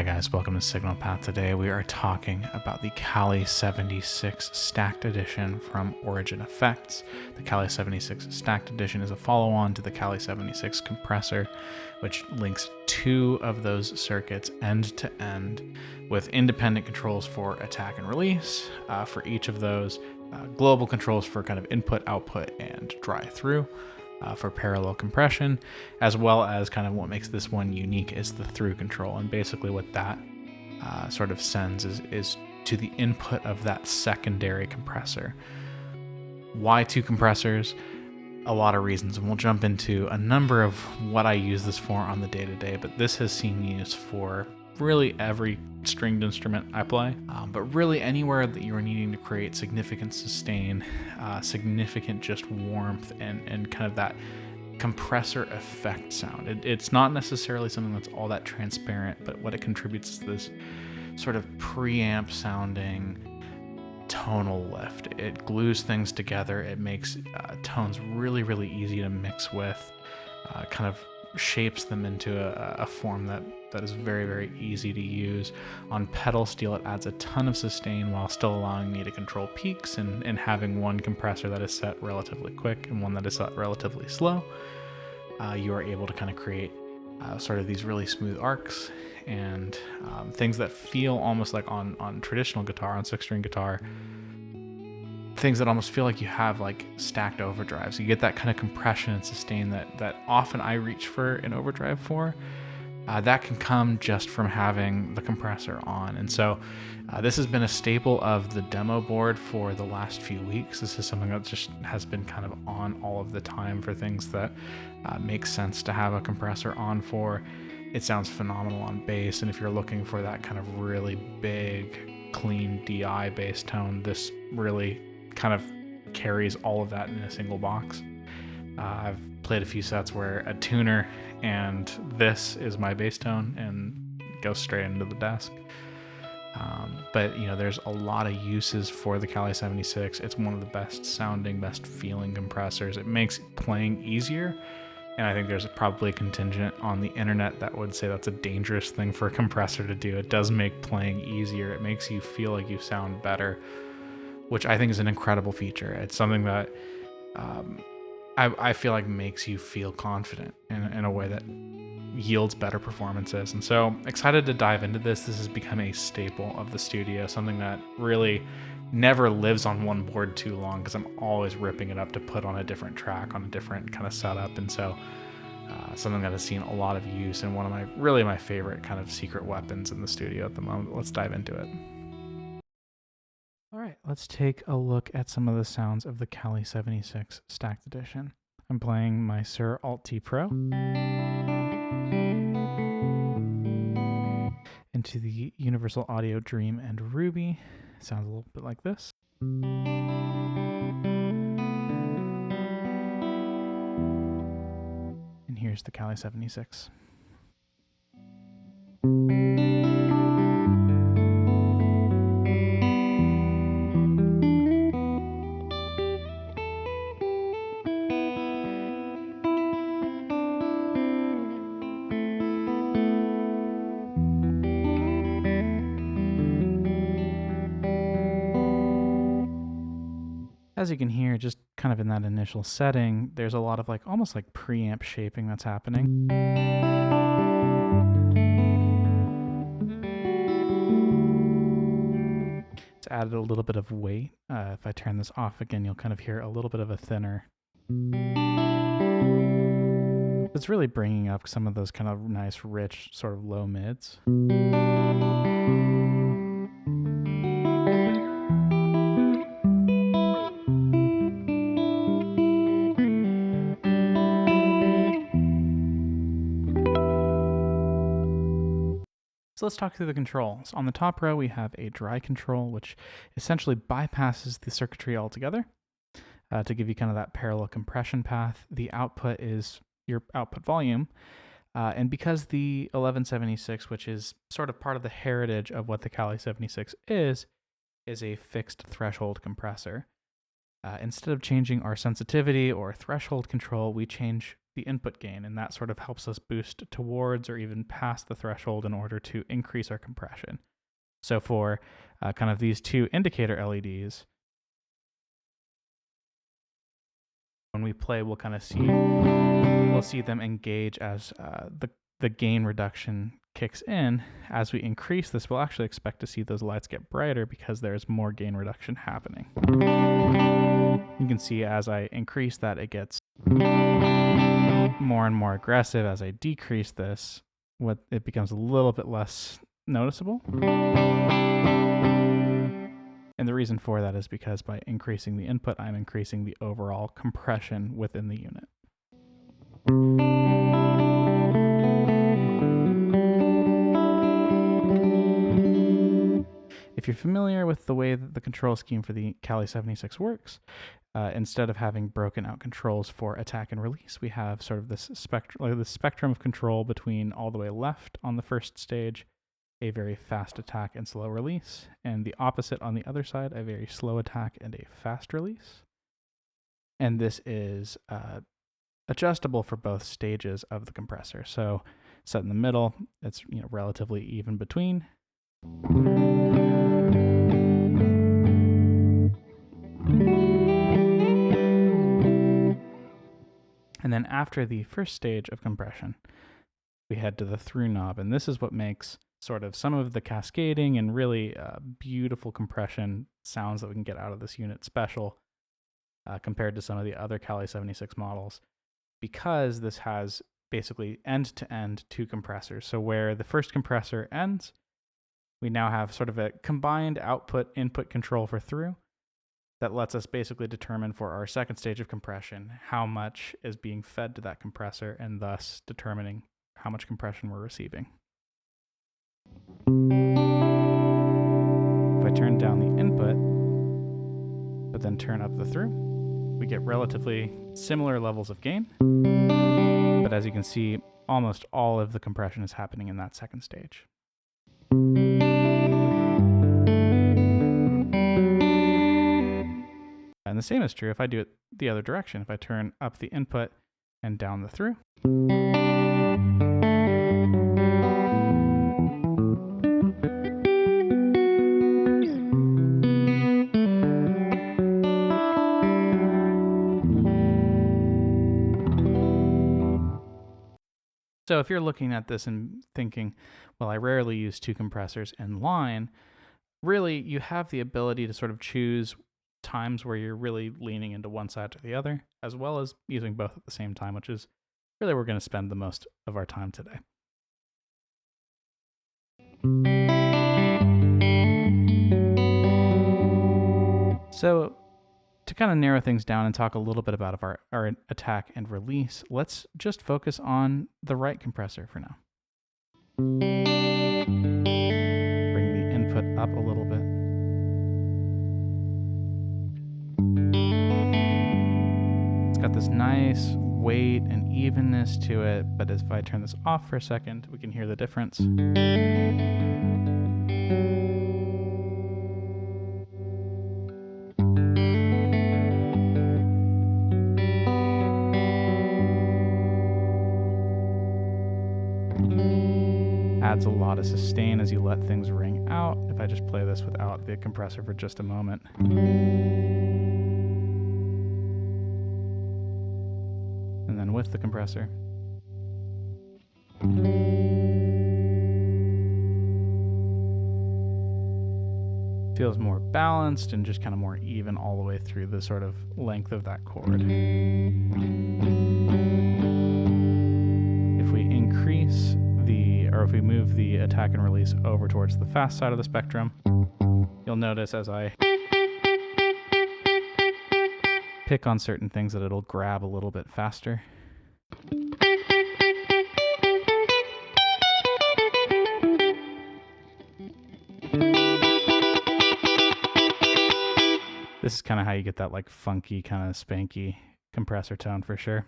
Hi guys, welcome to Signal Path. Today we are talking about the Cali76 Stacked Edition from Origin Effects. The Cali76 Stacked Edition is a follow-on to the Cali76 Compressor, which links two of those circuits end to end with independent controls for attack and release for each of those, global controls for kind of input, output, and dry-through. For parallel compression, as well as kind of what makes this one unique is the through control. And basically what that sort of sends is to the input of that secondary compressor. Why two compressors? A lot of reasons, and we'll jump into a number of what I use this for on the day-to-day, but this has seen use for really every stringed instrument I play, but really anywhere that you're needing to create significant sustain, significant just warmth, and kind of that compressor effect sound. It's not necessarily something that's all that transparent, but what it contributes is this sort of preamp sounding tonal lift. It glues things together. It makes tones really, really easy to mix with, kind of shapes them into a form that is very, very easy to use. On pedal steel, it adds a ton of sustain while still allowing me to control peaks and having one compressor that is set relatively quick and one that is set relatively slow. You are able to kind of create sort of these really smooth arcs and things that feel almost like on traditional guitar, on six-string guitar, things that almost feel like you have like stacked overdrives. You get that kind of compression and sustain that often I reach for an overdrive for. That can come just from having the compressor on. And so this has been a staple of the demo board for the last few weeks. This is something that just has been kind of on all of the time for things that make sense to have a compressor on for. It sounds phenomenal on bass, and if you're looking for that kind of really big, clean DI bass tone, this really kind of carries all of that in a single box. I've played a few sets where a tuner and this is my bass tone and goes straight into the desk. But you know, there's a lot of uses for the Cali76. It's one of the best sounding, best feeling compressors. It makes playing easier. And I think there's probably a contingent on the internet that would say that's a dangerous thing for a compressor to do. It does make playing easier. It makes you feel like you sound better, which I think is an incredible feature. It's something that I feel like makes you feel confident in a way that yields better performances. And so excited to dive into this. This has become a staple of the studio, something that really never lives on one board too long because I'm always ripping it up to put on a different track, on a different kind of setup. And so something that has seen a lot of use and one of my favorite kind of secret weapons in the studio at the moment. Let's dive into it. All right, let's take a look at some of the sounds of the Cali76 Stacked Edition. I'm playing my Sir Alt-T Pro into the Universal Audio Dream and Ruby. It sounds a little bit like this. And here's the Cali76. As you can hear, just kind of in that initial setting, there's a lot of like almost like preamp shaping that's happening. It's added a little bit of weight. If I turn this off again, you'll kind of hear a little bit of a thinner. It's really bringing up some of those kind of nice, rich, sort of low mids. So let's talk through the controls. On the top row, we have a dry control, which essentially bypasses the circuitry altogether to give you kind of that parallel compression path. The output is your output volume. And because the 1176, which is sort of part of the heritage of what the Cali76 is a fixed threshold compressor. Instead of changing our sensitivity or threshold control, we change the input gain, and that sort of helps us boost towards or even past the threshold in order to increase our compression. So for kind of these two indicator LEDs, when we play, we'll kind of see them engage as the gain reduction kicks in. As we increase this, we'll actually expect to see those lights get brighter because there's more gain reduction happening. You can see as I increase that, it gets more and more aggressive. As I decrease this, it becomes a little bit less noticeable. And the reason for that is because by increasing the input, I'm increasing the overall compression within the unit. If you're familiar with the way that the control scheme for the Cali76 works, instead of having broken out controls for attack and release, we have sort of this spectrum of control between all the way left on the first stage, a very fast attack and slow release, and the opposite on the other side, a very slow attack and a fast release. And this is adjustable for both stages of the compressor. So set in the middle, it's relatively even between. And then after the first stage of compression, we head to the through knob, and this is what makes sort of some of the cascading and really beautiful compression sounds that we can get out of this unit special compared to some of the other Cali76 models, because this has basically end-to-end two compressors. So where the first compressor ends, we now have sort of a combined output-input control for through that lets us basically determine for our second stage of compression how much is being fed to that compressor, and thus determining how much compression we're receiving. If I turn down the input, but then turn up the through, we get relatively similar levels of gain. But as you can see, almost all of the compression is happening in that second stage. And the same is true if I do it the other direction. If I turn up the input and down the through. So if you're looking at this and thinking, well, I rarely use two compressors in line, really you have the ability to sort of choose times where you're really leaning into one side or the other, as well as using both at the same time, which is really where we're going to spend the most of our time today. So to kind of narrow things down and talk a little bit about our attack and release, let's just focus on the right compressor for now. Bring the input up a little bit. It's got this nice weight and evenness to it, but if I turn this off for a second, we can hear the difference. Adds a lot of sustain as you let things ring out. If I just play this without the compressor for just a moment. And then with the compressor. Feels more balanced and just kind of more even all the way through the sort of length of that chord. If we increase or if we move the attack and release over towards the fast side of the spectrum, you'll notice as I pick on certain things that it'll grab a little bit faster. This is kind of how you get that like funky, kind of spanky compressor tone for sure.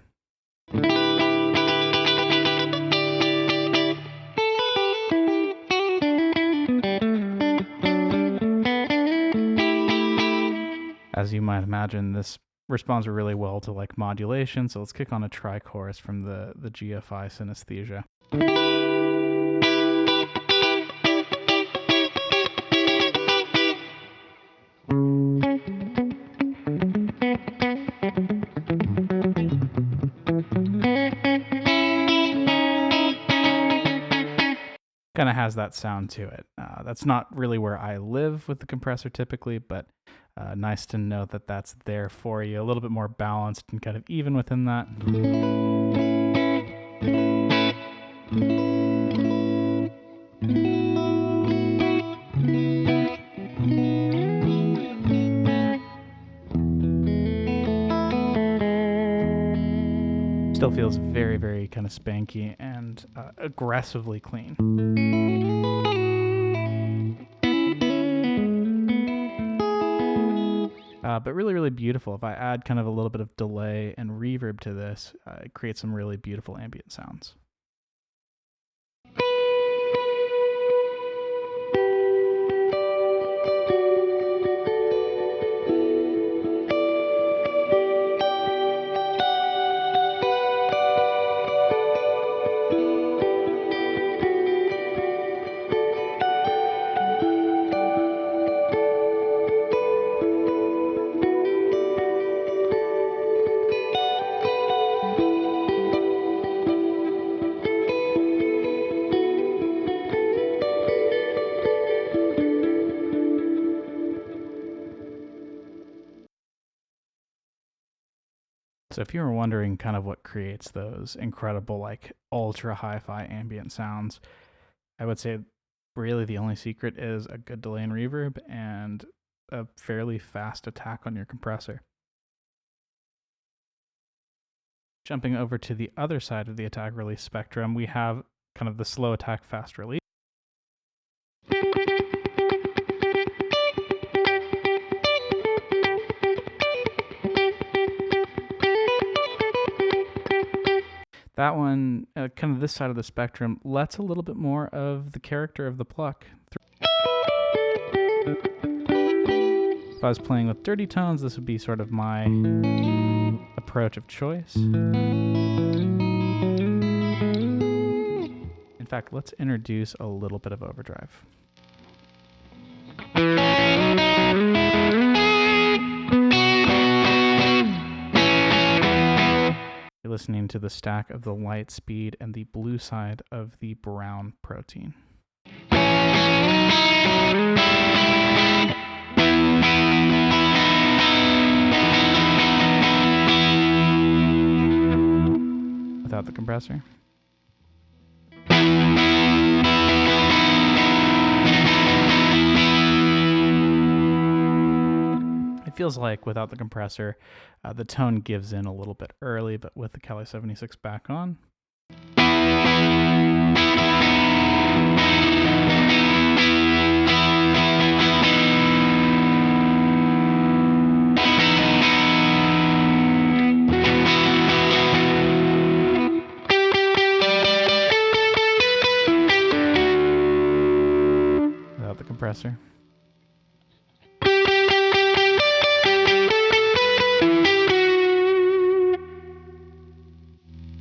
As you might imagine, this responds really well to like modulation. So let's kick on a tri-chorus from the GFI synesthesia. Kind of has that sound to it. That's not really where I live with the compressor typically, but nice to know that that's there for you. A little bit more balanced and kind of even within that. Still feels very, very kind of spanky and aggressively clean. But really, really beautiful. If I add kind of a little bit of delay and reverb to this, it creates some really beautiful ambient sounds. So if you were wondering kind of what creates those incredible, like ultra hi-fi ambient sounds, I would say really the only secret is a good delay and reverb and a fairly fast attack on your compressor. Jumping over to the other side of the attack release spectrum, we have kind of the slow attack fast release. That one, kind of this side of the spectrum, lets a little bit more of the character of the pluck through. If I was playing with dirty tones, this would be sort of my approach of choice. In fact, let's introduce a little bit of overdrive. You're listening to the stack of the light speed and the blue side of the brown protein. Without the compressor. It feels like without the compressor, the tone gives in a little bit early, but with the Cali76 back on, without the compressor.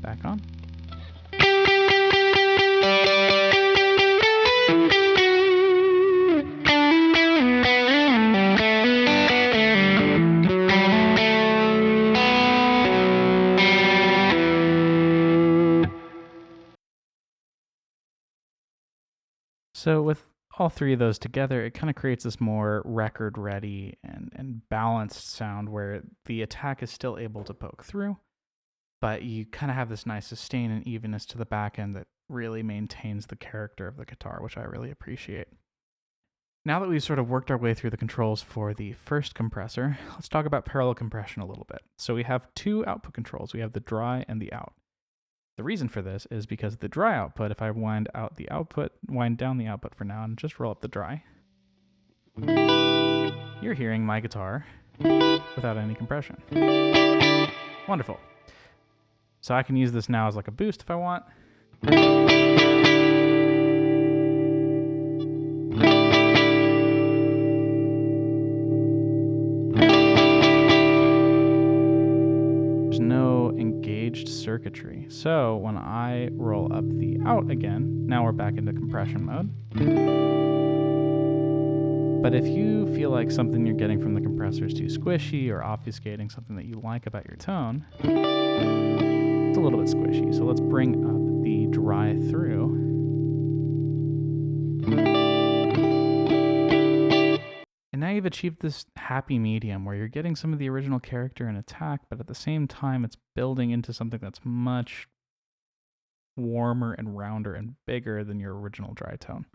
Back on. So with all three of those together, it kind of creates this more record ready and balanced sound where the attack is still able to poke through, but you kind of have this nice sustain and evenness to the back end that really maintains the character of the guitar, which I really appreciate. Now that we've sort of worked our way through the controls for the first compressor, let's talk about parallel compression a little bit. So we have two output controls. We have the dry and the out. The reason for this is because the dry output, if I wind down the output for now and just roll up the dry, you're hearing my guitar without any compression. Wonderful. So I can use this now as like a boost if I want. circuitry. So when I roll up the out again, now we're back into compression mode. But if you feel like something you're getting from the compressor is too squishy or obfuscating something that you like about your tone, it's a little bit squishy. So let's bring up the dry through. And now you've achieved this happy medium where you're getting some of the original character and attack, but at the same time it's building into something that's much warmer and rounder and bigger than your original dry tone.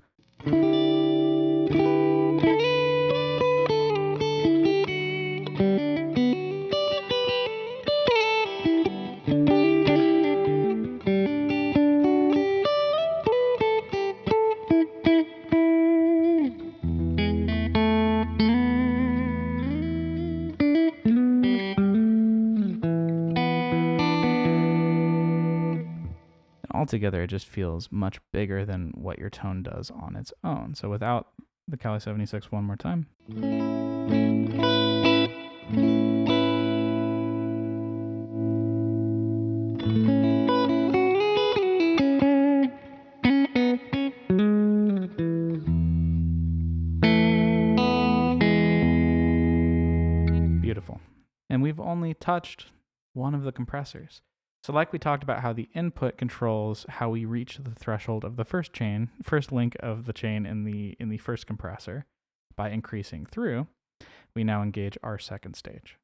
Altogether, it just feels much bigger than what your tone does on its own. So without the Cali76 one more time. Beautiful. And we've only touched one of the compressors. So like we talked about how the input controls how we reach the threshold of the first link of the chain in the first compressor by increasing through, we now engage our second stage.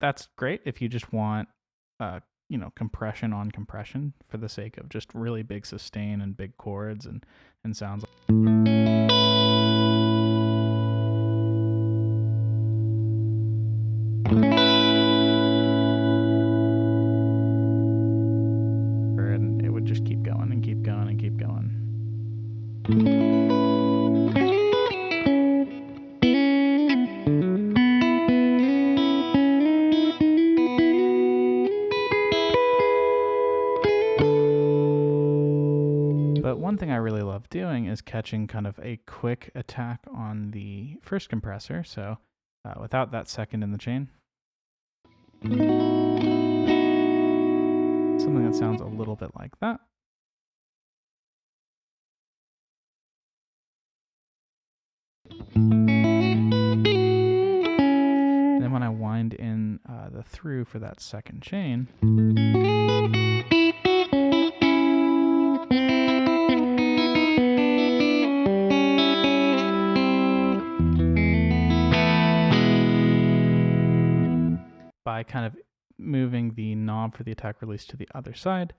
That's great if you just want, compression on compression for the sake of just really big sustain and big chords and sounds. And it would just keep going and keep going and keep going. But one thing I really love doing is catching kind of a quick attack on the first compressor, so without that second in the chain. Something that sounds a little bit like that. And then when I wind in the through for that second chain, by kind of moving the knob for the attack release to the other side,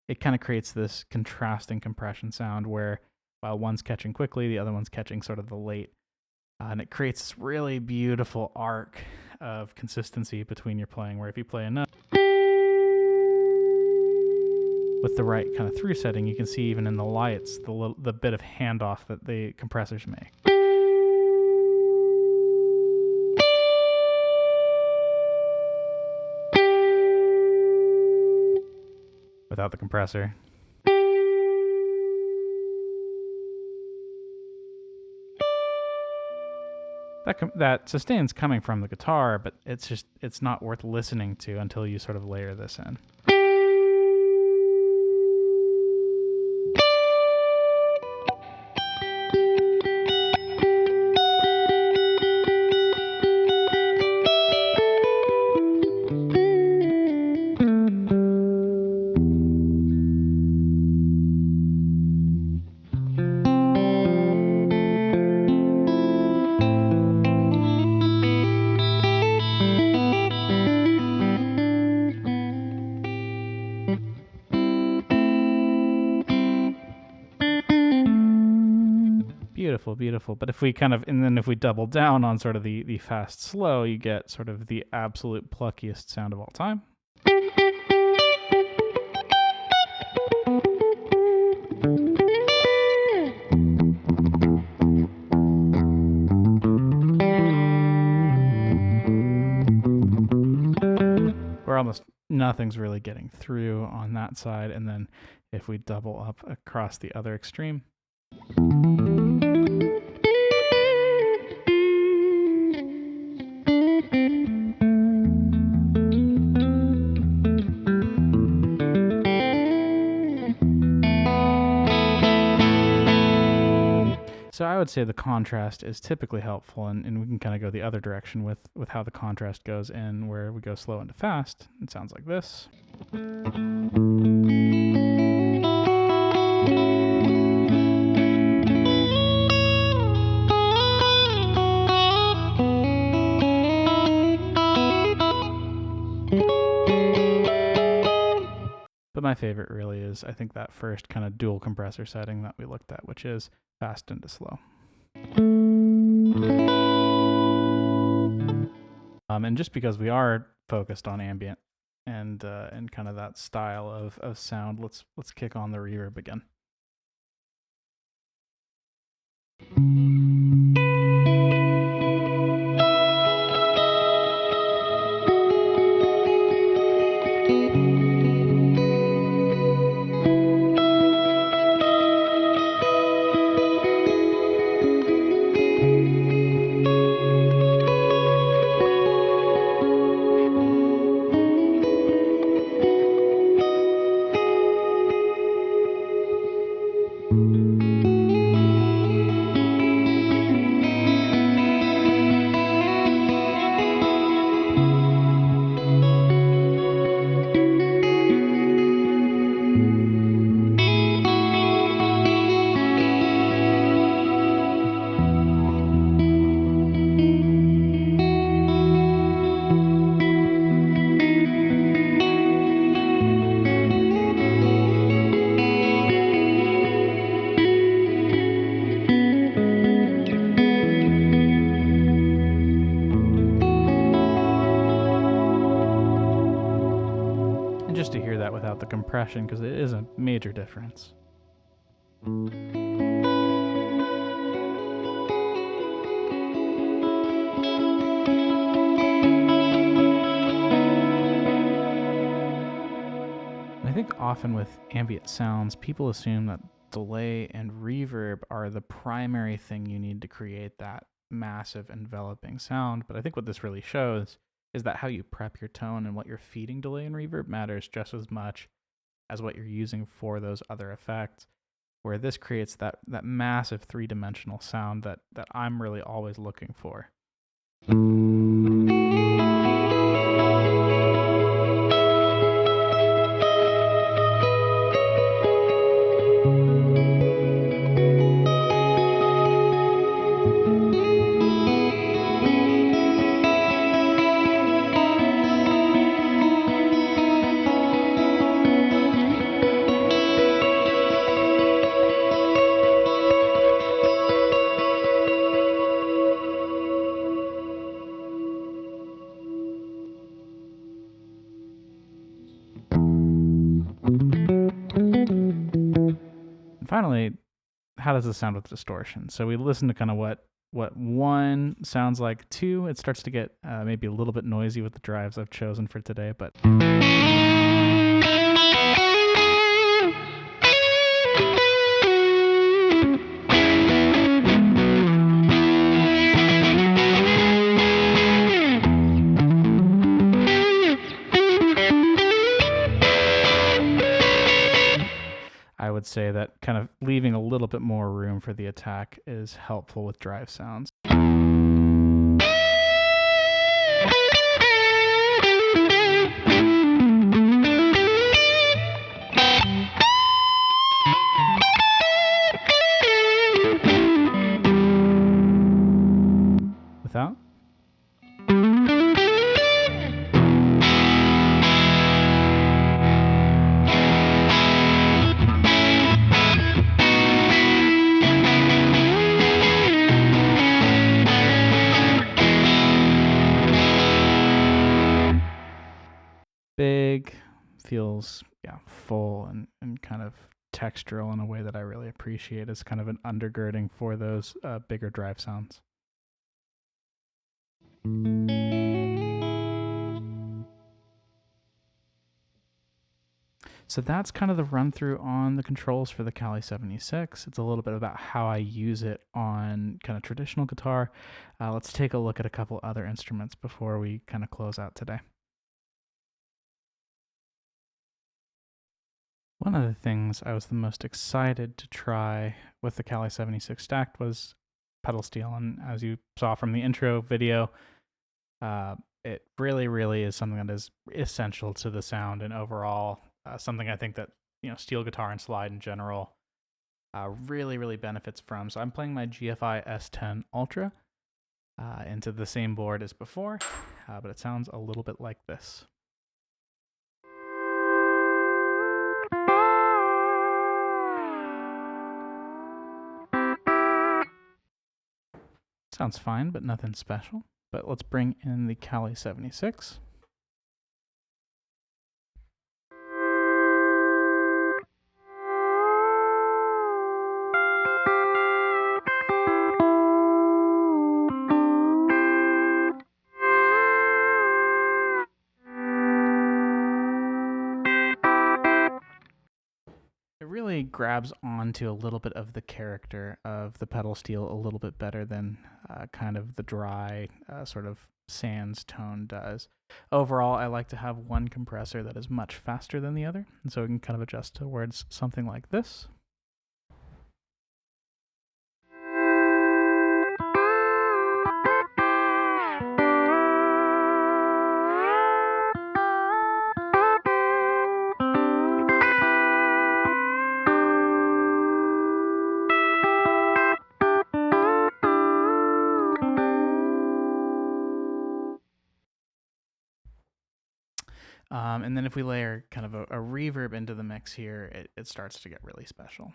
it kind of creates this contrasting compression sound where while one's catching quickly, the other one's catching sort of the late. And it creates this really beautiful arc of consistency between your playing, where if you play a note with the right kind of through setting, you can see even in the lights the bit of handoff that the compressors make. Without the compressor. That sustain's coming from the guitar, but it's not worth listening to until you sort of layer this in. Beautiful, beautiful. But if we if we double down on sort of the fast slow, you get sort of the absolute pluckiest sound of all time. where almost nothing's really getting through on that side. And then if we double up across the other extreme, so I would say the contrast is typically helpful, and we can kind of go the other direction with how the contrast goes in, where we go slow into fast. It sounds like this. But my favorite really is, I think, that first kind of dual compressor setting that we looked at, which is fast into slow. And just because we are focused on ambient and kind of that style of sound, let's kick on the reverb again. Just to hear that without the compression, because it is a major difference. I think often with ambient sounds, people assume that delay and reverb are the primary thing you need to create that massive enveloping sound. But I think what this really shows is that how you prep your tone and what you're feeding delay and reverb matters just as much as what you're using for those other effects, where this creates that massive three-dimensional sound that I'm really always looking for. Finally, how does this sound with distortion? So we listen to kind of what 1 sounds like. 2, it starts to get maybe a little bit noisy with the drives I've chosen for today, but I would say that kind of leaving a little bit more room for the attack is helpful with drive sounds. Without? Big, feels full and kind of textural in a way that I really appreciate as kind of an undergirding for those bigger drive sounds. So that's kind of the run through on the controls for the Cali76. It's a little bit about how I use it on kind of traditional guitar. Let's take a look at a couple other instruments before we kind of close out today. One of the things I was the most excited to try with the Cali76 Stacked was pedal steel. And as you saw from the intro video, it really is something that is essential to the sound and overall something I think that steel guitar and slide in general really benefits from. So I'm playing my GFI S10 Ultra into the same board as before, but it sounds a little bit like this. Sounds fine, but nothing special. But let's bring in the Cali76. Really grabs onto a little bit of the character of the pedal steel a little bit better than kind of the dry sort of sans tone does. Overall, I like to have one compressor that is much faster than the other, and so we can kind of adjust towards something like this. And then if we layer kind of a reverb into the mix here, it starts to get really special.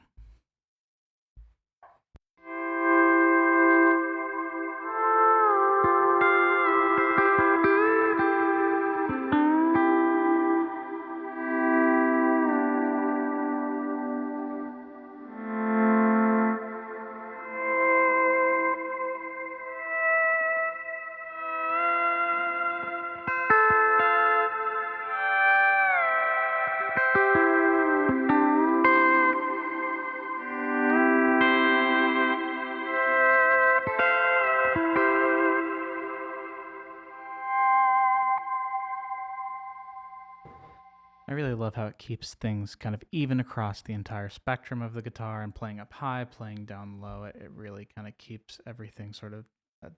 I really love how it keeps things kind of even across the entire spectrum of the guitar, and playing up high, playing down low. It really kind of keeps everything sort of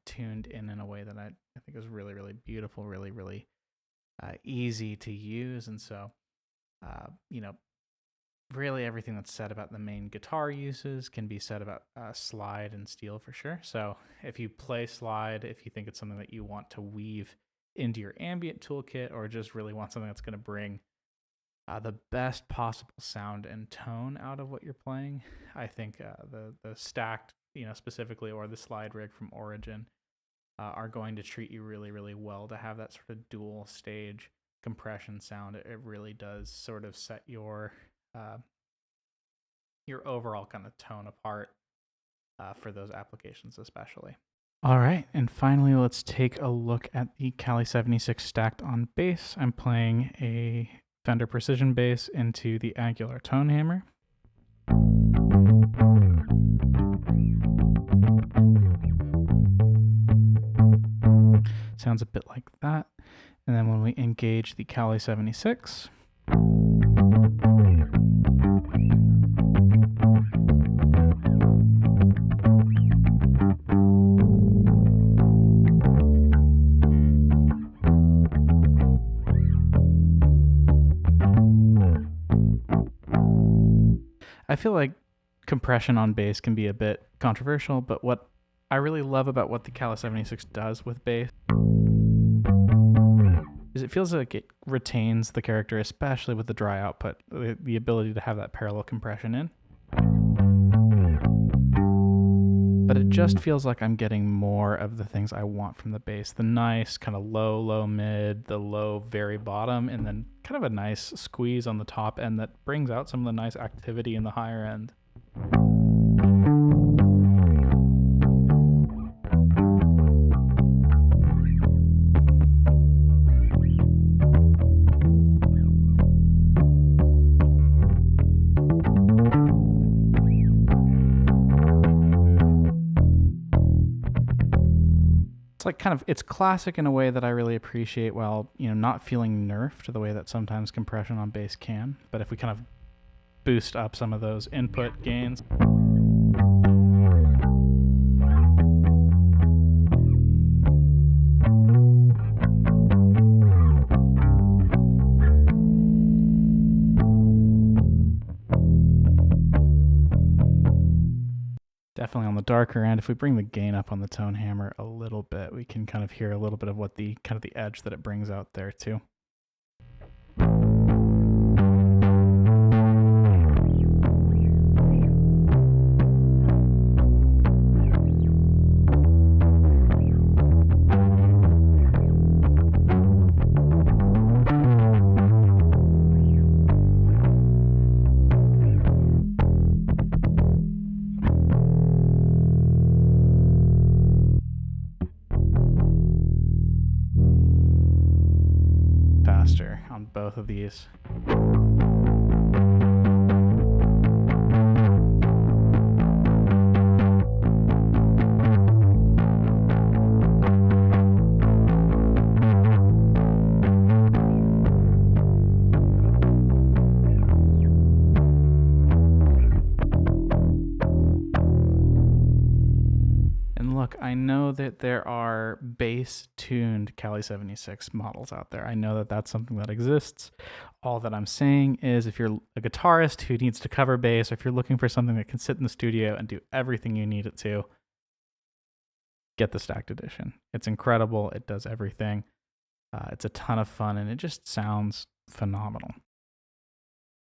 tuned in a way that I think is really beautiful, really easy to use. And so, really everything that's said about the main guitar uses can be said about slide and steel for sure. So if you play slide, if you think it's something that you want to weave into your ambient toolkit, or just really want something that's going to bring the best possible sound and tone out of what you're playing, I think the Stacked, specifically, or the slide rig from Origin, are going to treat you really well to have that sort of dual stage compression sound. It really does sort of set your overall kind of tone apart for those applications especially. All right, and finally, let's take a look at the Cali76 Stacked on bass. I'm playing a Fender Precision bass into the Angular Tone Hammer. Sounds a bit like that. And then when we engage the Cali76, I feel like compression on bass can be a bit controversial, but what I really love about what the Cali76 does with bass is it feels like it retains the character, especially with the dry output, the ability to have that parallel compression in. But it just feels like I'm getting more of the things I want from the bass. The nice kind of low mid, the low very bottom, and then kind of a nice squeeze on the top end that brings out some of the nice activity in the higher end. like kind of, it's classic in a way that I really appreciate, while, you know, not feeling nerfed the way that sometimes compression on bass can. But if we kind of boost up some of those input gains. Definitely on the darker end. If we bring the gain up on the tone hammer a little bit, we can kind of hear a little bit of what the kind of the edge that it brings out there too. Faster on both of these. Look, I know that there are bass-tuned Cali76 models out there. I know that that's something that exists. All that I'm saying is, if you're a guitarist who needs to cover bass, or if you're looking for something that can sit in the studio and do everything you need it to, get the Stacked Edition. It's incredible. It does everything. It's a ton of fun, and it just sounds phenomenal.